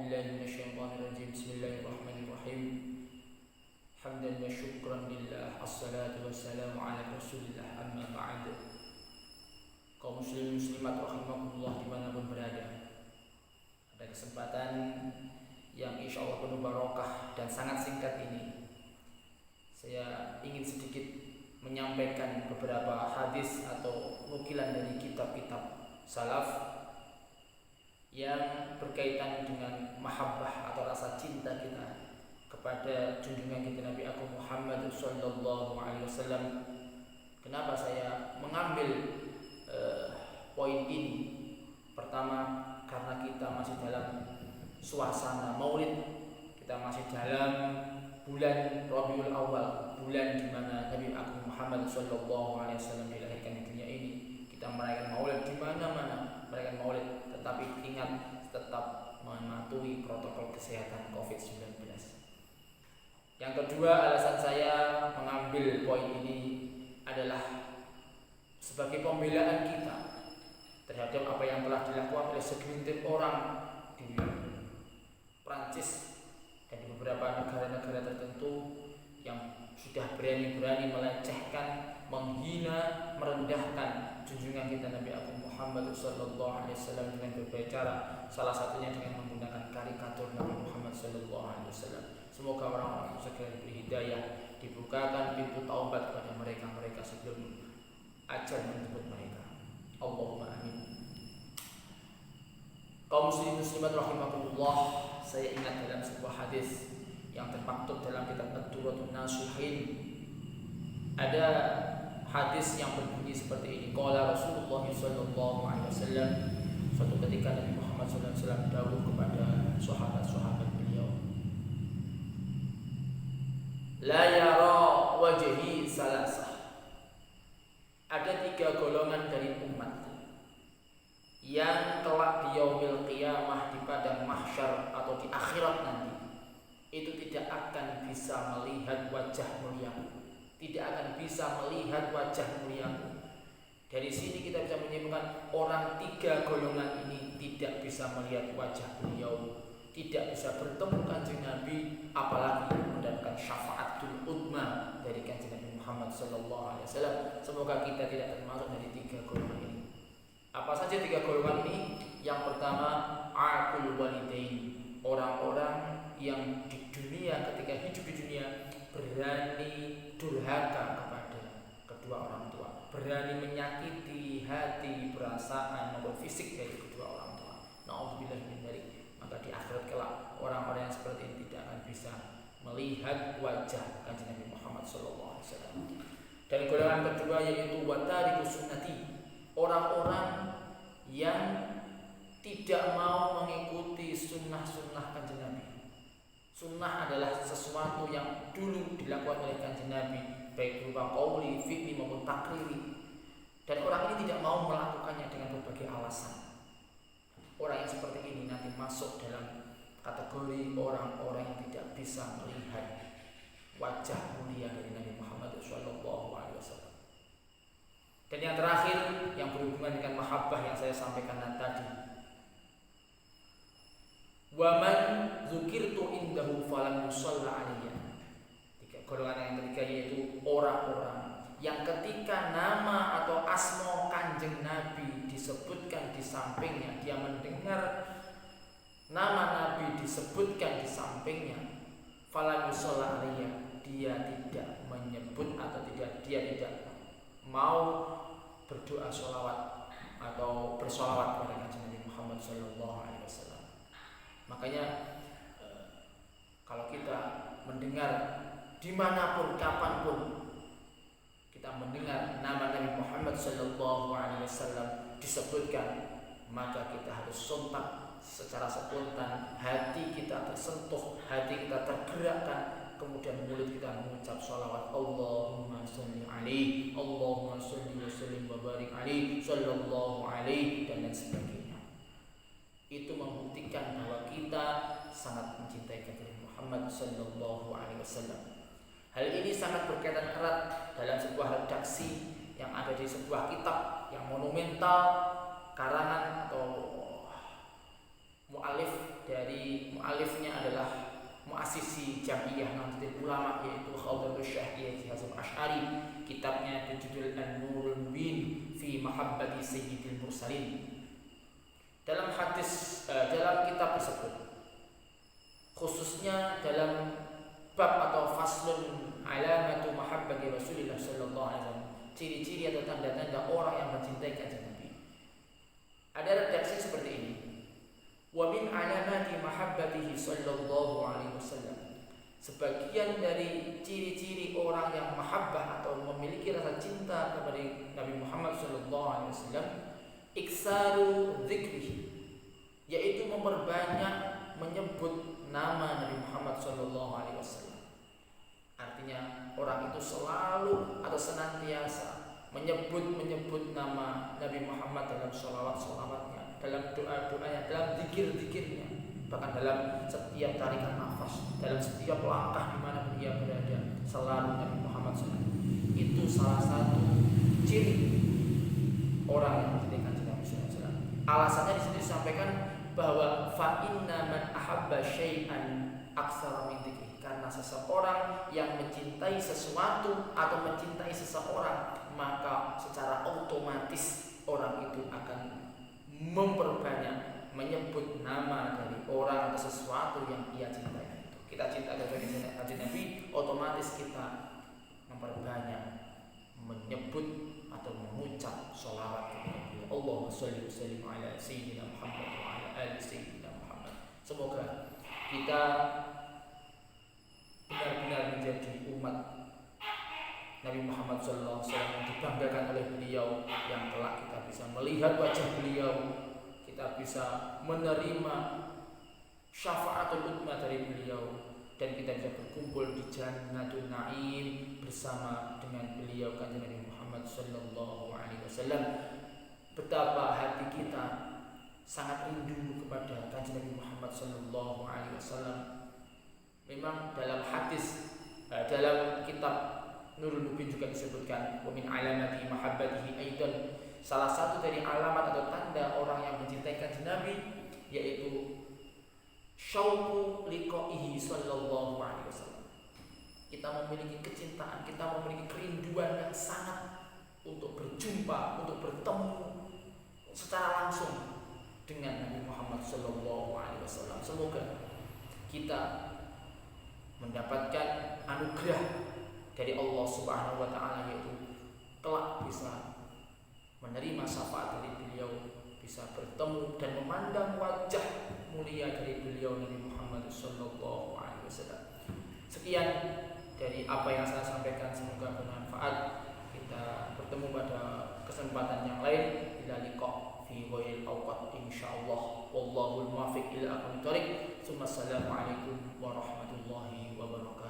بالله من الشيطان الرجيم. بسم الله الرحمن الرحيم. حمدا وشكرا لله. الصلاة والسلام على رسول الله. Amma ba'd. Kaum muslimin muslimat rahimakumullah dimanapun berada, pada kesempatan yang insya Allah penuh barokah dan sangat singkat ini, saya ingin sedikit menyampaikan beberapa hadis atau nukilan dari kitab-kitab salaf yang berkaitan dengan mahabbah atau rasa cinta kita kepada junjungan kita Nabi Agung Muhammad sallallahu alaihi wasallam. Kenapa saya mengambil poin ini? Pertama, karena kita masih dalam suasana Maulid, kita masih dalam bulan Rabiul Awal, bulan di mana Nabi Agung Muhammad sallallahu alaihi wasallam dilahirkan di dunia ini. Kita merayakan Maulid di mana-mana, merayakan Maulid, tetapi ingat tetap mematuhi protokol kesehatan COVID-19. Yang kedua, alasan saya mengambil poin ini adalah sebagai pembelaan kita terhadap apa yang telah dilakukan oleh segelintir orang di Prancis dan di beberapa negara-negara tertentu yang sudah berani-berani melecehkan, menghina, merendahkan junjungan kita Nabi Agung Muhammad sallallahu alaihi wasallam dengan berbagai cara, salah satunya dengan menggunakan karikatur Nabi Muhammad sallallahu alaihi wasallam. Semoga orang-orang segera diberi hidayah, dibukakan pintu taubat kepada mereka sebelum ajal menjemput mereka. Allahumma amin. Kaum muslimin muslimat rahimakumullah, saya ingat dalam sebuah hadis yang termaktub dalam kitab Ad-Durratun Nasuhin. Ada hadis yang berbunyi seperti ini. Qala Rasulullah sallallahu alaihi wasallam, suatu ketika Nabi Muhammad sallallahu alaihi wasallam dawuh kepada sahabat-sahabat beliau, la yara wajhi salasah. Ada 3 golongan dari umat yang kelak di yaumil qiyamah, di padang mahsyar atau di akhirat nanti, itu tidak akan bisa melihat wajah muliaku, tidak akan bisa melihat wajah muliaku. Dari sini kita bisa menyimpulkan orang 3 golongan ini tidak bisa melihat wajah beliau, tidak bisa bertemu kanjeng Nabi, apalagi mendapatkan syafaatul udma dari kanjeng Nabi Muhammad sallallahu alaihi wasallam. Semoga kita tidak termasuk dari 3 golongan ini. Apa saja 3 golongan ini? Yang pertama, aqul walidain, orang-orang yang di dunia, ketika hidup di dunia, berani durhaka kepada kedua orang tua, berani menyakiti hati, perasaan maupun fisik dari kedua orang tua. Na'udzubillah min dzalik. Maka di akhirat kelak orang-orang yang seperti ini tidak akan bisa melihat wajah kanjeng Nabi Muhammad sallallahu alaihi wasallam. Dan golongan kedua yaitu watariku sunnati, orang-orang yang tidak mau mengikuti sunnah-sunnah kanjeng Nabi. Sunnah adalah sesuatu yang dulu dilakukan oleh kanjeng Nabi, baik berupa qauli, fi'li maupun takriri. Dan orang ini tidak mau melakukannya dengan berbagai alasan. Orang yang seperti ini nanti masuk dalam kategori orang-orang yang tidak bisa melihat wajah mulia dari Nabi Muhammad sallallahu alaihi wasallam. Dan yang terakhir yang berhubungan dengan mahabbah yang saya sampaikan tadi, wa man dzukirtu indahu falam yusalla alayya. 3 golongan yang ketiga yaitu orang-orang yang ketika nama atau asma kanjeng Nabi disebutkan di sampingnya, dia mendengar nama Nabi disebutkan di sampingnya, falam yusalla alayya, dia tidak menyebut atau dia tidak mau berdoa sholawat atau bersolawat kepada kanjeng Nabi Muhammad sallallahu alaihi wasallam. Makanya kalau kita mendengar dimanapun, kapanpun kita mendengar nama Nabi Muhammad sallallahu alaihi wasallam disebutkan, maka kita harus sontak secara spontan, hati kita tersentuh, hati kita tergerakkan, kemudian mulut kita mengucap sholawat Allahumma sholli alaihi, Allahumma sholli wa sallim wa barik alaihi, sallallahu alaihi, dan lain sebagainya. Itu membuktikan bahwa kita sangat mencintai Nabi Muhammad sallallahu alaihi wasallam. Hal ini sangat berkaitan erat dalam sebuah redaksi yang ada di sebuah kitab yang monumental karangan atau mu'alif dari mu'alifnya adalah muasisi Jam'iyah Nahdlatul Ulama, yaitu Khawdatul Syekh Haji Hasyim Asy'ari. Kitabnya berjudul An-Nurul Mubin fi Mahabbati Sayyidil Mursalin. Dalam kitab tersebut, khususnya dalam bab atau faslun alamatu mahabbati Rasulillah sallallahu alaihi wasallam, ciri-ciri atau tanda-tanda orang yang mencintai kanjeng Nabi, ada redaksi seperti ini: wa min alamati mahabbatihi sallallahu alaihi wasallam, sebagian dari ciri-ciri orang yang mahabbah atau memiliki rasa cinta kepada Nabi Muhammad sallallahu alaihi wasallam, iksaru dzikrihi, yaitu memperbanyak menyebut nama Nabi Muhammad sallallahu alaihi wasallam. Artinya orang itu selalu atau senantiasa menyebut nama Nabi Muhammad dalam sholawat-sholawatnya, dalam doa-doanya, dalam zikir-zikirnya, bahkan dalam setiap tarikan nafas, dalam setiap langkah di mana dia berada, selalu Nabi Muhammad SAW. Itu salah satu ciri orang yang mencintai kanjeng Nabi SAW. Alasannya di sini disampaikan bahwa fa inna man ahabba syai'an aktsara min dzikri, karena seseorang yang mencintai sesuatu atau mencintai seseorang, maka secara otomatis orang itu akan memperbanyak menyebut nama dari orang atau sesuatu yang ia cintai. Kita cinta kepada kanjeng Nabi, otomatis kita memperbanyak menyebut atau mengucap sholawat kepada beliau. Allahumma sholli wa sallim ala sayyidina Muhammad wa ala ali sayyidina Muhammad. Semoga kita benar-benar menjadi umat Nabi Muhammad SAW yang dibanggakan oleh beliau, yang kelak kita bisa melihat wajah beliau, kita bisa menerima syafaatul utma dari beliau, dan kita bisa berkumpul di Jannatul Naim bersama dengan beliau kanjeng Nabi Muhammad sallallahu alaihi wasallam. Betapa hati kita sangat rindu kepada kanjeng Nabi Muhammad sallallahu alaihi wasallam. Memang dalam hadis, dalam kitab Nurul Mubin juga disebutkan wa min alamati mahabbatihi aidan, salah satu dari alamat atau tanda orang yang mencintai kanjeng Nabi yaitu syauqu liqaihi sallallahu alaihi wasallam. Kita memiliki kecintaan, kita memiliki kerinduan yang sangat untuk berjumpa, untuk bertemu secara langsung dengan Nabi Muhammad sallallahu alaihi wasallam. Semoga kita mendapatkan anugerah dari Allah Subhanahu wa taala, yaitu kelak bisa menerima syafaat dari beliau, bisa bertemu dan memandang wajah mulia dari beliau Nabi Muhammad sallallahu alaihi wasallam. Sekian dari apa yang saya sampaikan, semoga bermanfaat. Kita bertemu pada kesempatan yang lain. Ila liqa fi ghairil awqat insyaallah. Wallahul muwaffiq ila aqwamit thoriq. Assalamualaikum warahmatullahi wabarakatuh.